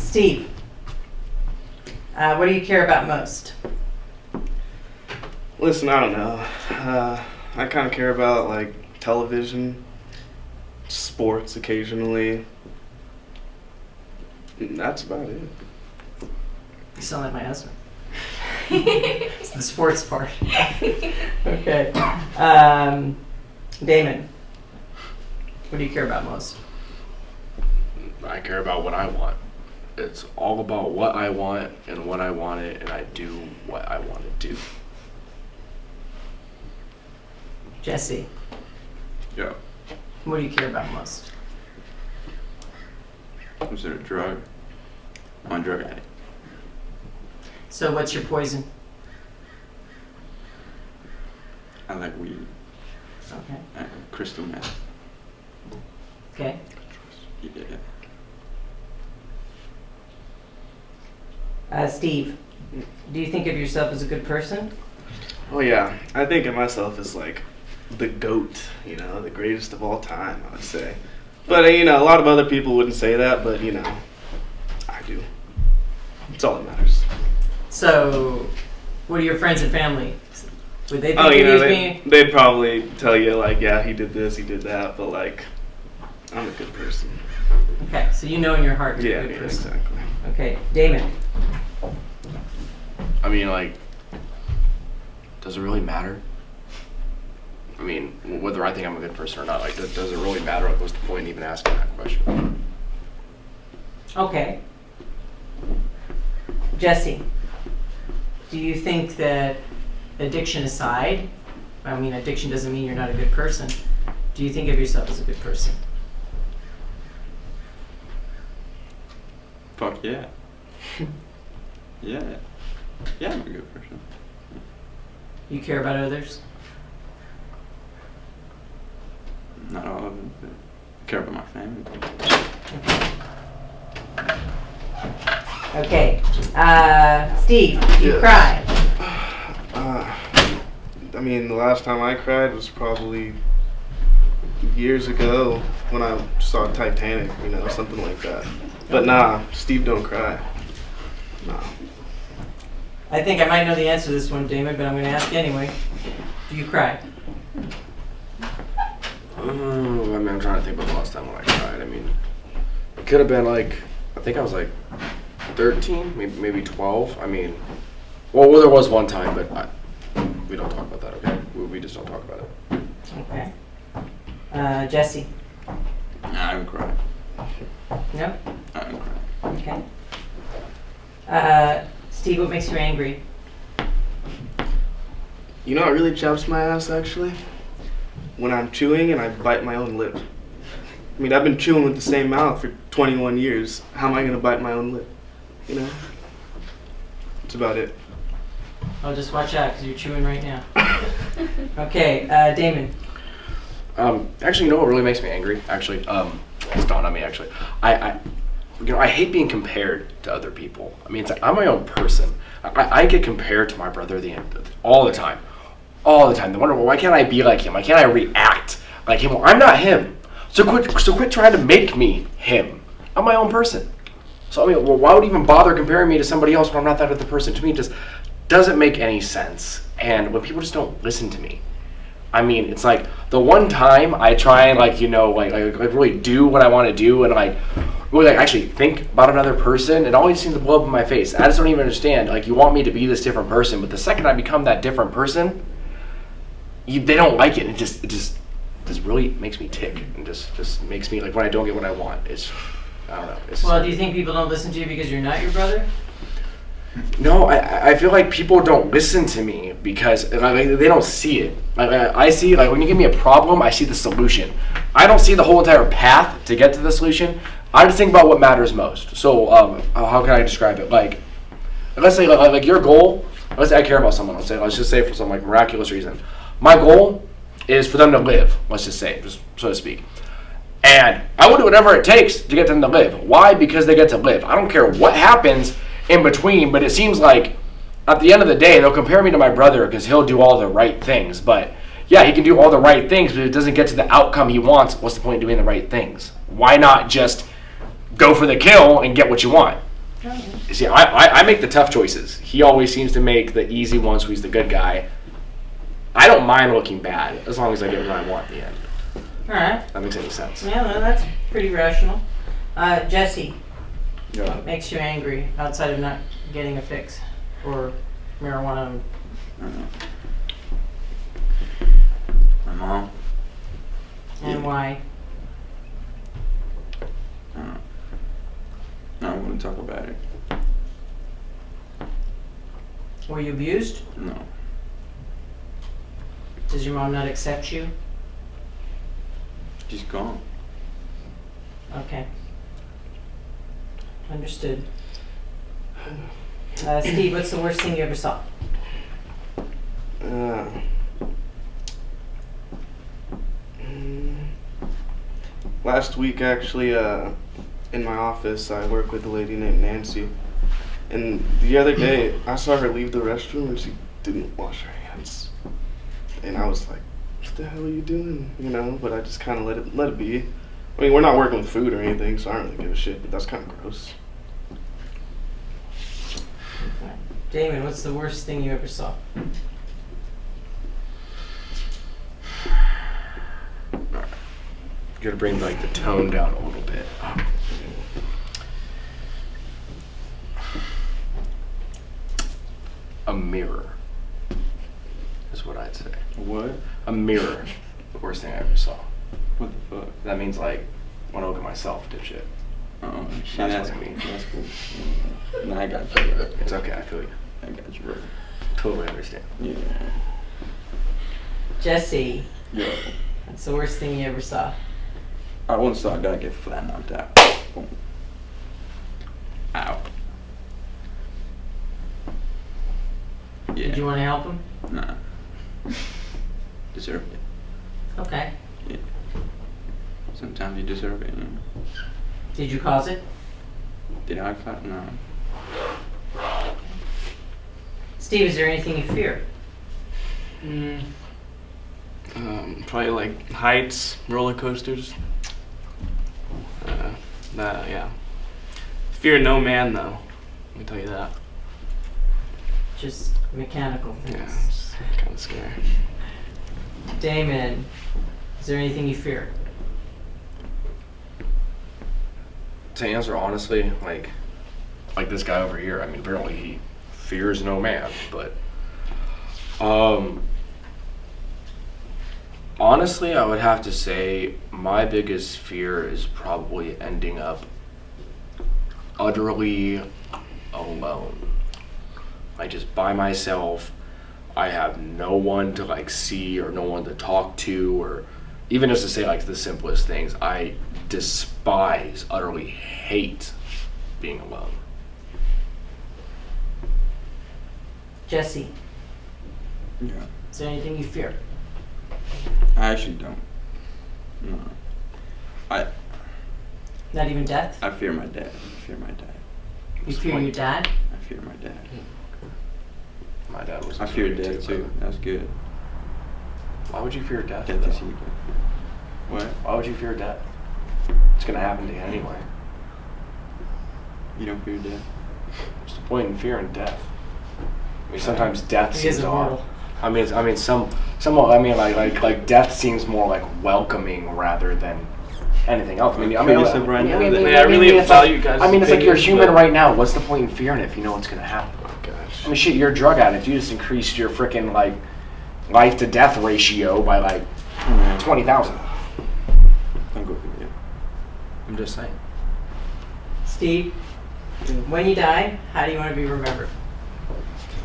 Steve, what do you care about most? Listen, I don't know. I kind of care about like television, sports occasionally. That's about it. You sound like my husband. It's the sports part. Okay. Damon, what do you care about most? I care about what I want. It's all about what I want and when I want it, and I do what I want to do. Jesse, Yeah. what do you care about most? Was it a drug? I'm a drug addict. So what's your poison? I like weed Okay. and crystal meth. Okay. Yeah. Steve, do you think of yourself as a good person? Oh yeah, I think of myself as like the GOAT, the greatest of all time, I would say. But a lot of other people wouldn't say that, but I do. It's all that matters. So, what are your friends and family? Would they think Oh, of you as being... they'd probably tell you like, yeah, he did this, he did that, but like, I'm a good person. Okay, so you know in your heart you're Yeah, a good person. exactly. Okay, Damon. I mean, like, does it really matter? I mean, whether I think I'm a good person or not, like, does it really matter? Like, what's the point in even asking that question? Okay. Jesse, do you think that addiction aside, I mean, addiction doesn't mean you're not a good person. Do you think of yourself as a good person? Fuck yeah. Yeah. Yeah, I'm a good person. You care about others? Not all of them, but I care about my family. Okay. Steve, do you Yes. cry? I mean, the last time I cried was probably years ago when I saw Titanic, something like that. But nah, Steve don't cry. Nah. I think I might know the answer to this one, Damon, but I'm going to ask anyway. Do you cry? I mean, I'm trying to think about the last time when I cried. I mean, it could have been like, I think I was like 13, maybe 12. I mean, well, there was one time, but we don't talk about that, okay? We just don't talk about it. Okay. Jesse? Nah, I don't cry. No? I don't cry. Okay. Steve, what makes you angry? You know what really chaps my ass, actually? When I'm chewing and I bite my own lip. I mean, I've been chewing with the same mouth for 21 years. How am I going to bite my own lip? That's about it. Oh, just watch out, because you're chewing right now. Okay, Damon. Actually, you know what really makes me angry? Actually, it's dawned on me, actually. I hate being compared to other people. I mean, it's like, I'm my own person. I get compared to my brother all the time. All the time. They wonder, well, why can't I be like him? Why can't I react like him? Well, I'm not him. So quit trying to make me him. I'm my own person. So, I mean, well, why would you even bother comparing me to somebody else when I'm not that other person? To me, it just doesn't make any sense. And when people just don't listen to me, I mean, it's like the one time I try and like really do what I want to do and really actually think about another person, it always seems to blow up in my face. I just don't even understand. Like, you want me to be this different person, but the second I become that different person, they don't like it. It just really makes me tick and just makes me like when I don't get what I want. I don't know. Well, do you think people don't listen to you because you're not your brother? No, I feel like people don't listen to me because they don't see it. I see, like, when you give me a problem, I see the solution. I don't see the whole entire path to get to the solution. I just think about what matters most. So, how can I describe it? Like, let's say, like your goal, let's say I care about someone. Let's just say for some like miraculous reason. My goal is for them to live, let's just say, just so to speak. And I will do whatever it takes to get them to live. Why? Because they get to live. I don't care what happens in between, but it seems like at the end of the day, they'll compare me to my brother because he'll do all the right things. But yeah, he can do all the right things, but if it doesn't get to the outcome he wants, what's the point in doing the right things? Why not just go for the kill and get what you want? See, I make the tough choices. He always seems to make the easy ones, so he's the good guy. I don't mind looking bad as long as I get what I want in the end. All right. If that makes any sense. Yeah, well, that's pretty rational. Jesse, Yeah. what makes you angry outside of not getting a fix or marijuana? I don't know. My mom. And Yeah. why? I don't know. I don't want to talk about it. Were you abused? No. Does your mom not accept you? She's gone. Okay. Understood. Steve, what's the worst thing you ever saw? Last week, actually, in my office, I work with a lady named Nancy. And the other day, I saw her leave the restroom and she didn't wash her hands. And I was like, what the hell are you doing? You know, but I just kind of let it be. I mean, we're not working with food or anything, so I don't really give a shit, but that's kind of gross. Damon, what's the worst thing you ever saw? Gotta bring like the tone down a little bit. A mirror is what I'd say. What? A mirror. The worst thing I ever saw. What the fuck? That means like when I look at myself, dipshit. Oh, That's that's what I cool. mean. That's cool. Nah, I got you, bro. It's okay, I feel you. I got you, bro. Totally understand. Yeah. Jesse, Yo. what's the worst thing you ever saw? I once saw a guy get flat knocked out. Boom. Ow. Yeah. Did you want to help him? Nah. Deserved it. Okay. Yeah. Sometimes you deserve it, you know. Did you cause it? Did I fight? No. Steve, is there anything you fear? Probably like heights, roller coasters. Yeah. Fear no man, though. Let me tell you that. Just mechanical Yeah, things. it's kind of scary. Damon, is there anything you fear? To answer honestly, like this guy over here, I mean, apparently he fears no man, but honestly, I would have to say my biggest fear is probably ending up utterly alone. Like just by myself. I have no one to like see or no one to talk to, or even just to say like the simplest things. I despise, utterly hate being alone. Jesse, Yeah. is there anything you fear? I actually don't. No. Not even death? I fear my dad. I fear my dad. You fear your dad? I fear my dad. My dad was. I fear afraid death too. brother. That's good. Why would you fear death? Death though? is evil. What? Why would you fear death? It's gonna happen to you anyway. You don't fear death? What's the point in fearing death? I mean, sometimes death He seems is odd. immortal. I mean, like death seems more like welcoming rather than anything else. I mean, Feel yourself right now? Yeah, I really it's value like, guys' I mean, it's like you're opinions, human but- right now. What's the point in fearing it if you know what's gonna happen? Oh gosh. I mean, shit, you're a drug addict. You just increased your freaking like life to death ratio by like 20,000. Don't go through it. I'm just saying. Steve, when you die, how do you want to be remembered?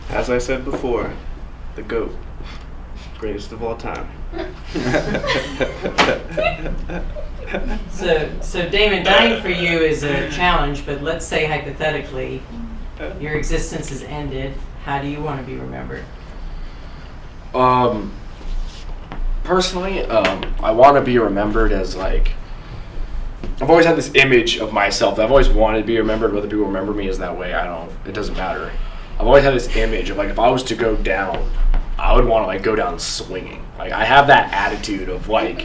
As I said before, the GOAT. Greatest of all time. So Damon, dying for you is a challenge, but let's say hypothetically, your existence has ended. How do you want to be remembered? Personally, I want to be remembered as like. I've always had this image of myself. I've always wanted to be remembered. Whether people remember me as that way, I don't. It doesn't matter. I've always had this image of like if I was to go down, I would want to like go down swinging. Like I have that attitude of like,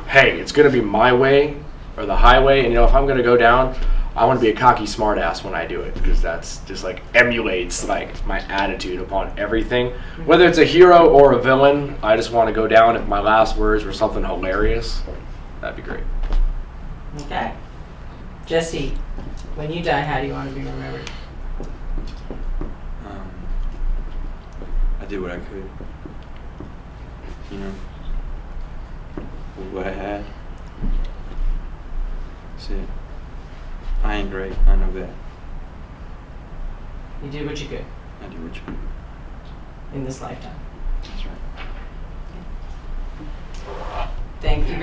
hey, it's gonna be my way or the highway, and you know if I'm gonna go down, I want to be a cocky smartass when I do it, because that's just like emulates like my attitude upon everything. Whether it's a hero or a villain, I just want to go down. If my last words were something hilarious, that'd be great. Okay. Jesse, when you die, how do you want to be remembered? I did what I could. You know, with what I had. That's it. I ain't great. I know that. You did what you could I did what you could. in this lifetime. That's right. Thank you.